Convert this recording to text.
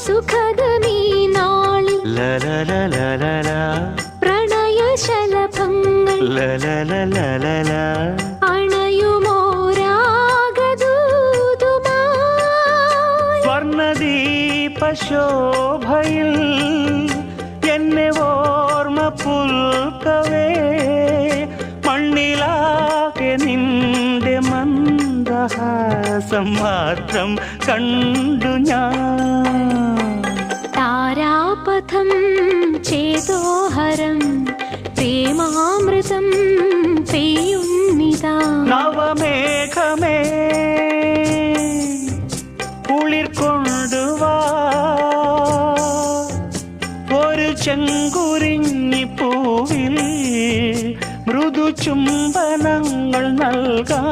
സുഖദമീ നാളിൽ പ്രണയശലഭങ്ങൾ അണയുമോരാഗദൂതുമായി സ്വർണദീപശോഭയിൽ എന്നെ ഓർമ്മ പുൽക്കവേ മണ്ണിലാകെ നിന്റെ മന്ദഹാസം മാത്രം കണ്ടു ഞാൻ. താരാപഥം ചേതോഹരം പ്രേമാമൃതം പെയ്യുന്നിതാ. നവമേഘമേ കുളിർ കൊണ്ടുവാ ഒരു ചെങ്കുരിഞ്ഞി പൂവിൽ മൃദു ചുംബനങ്ങൾ നൽകാൻ.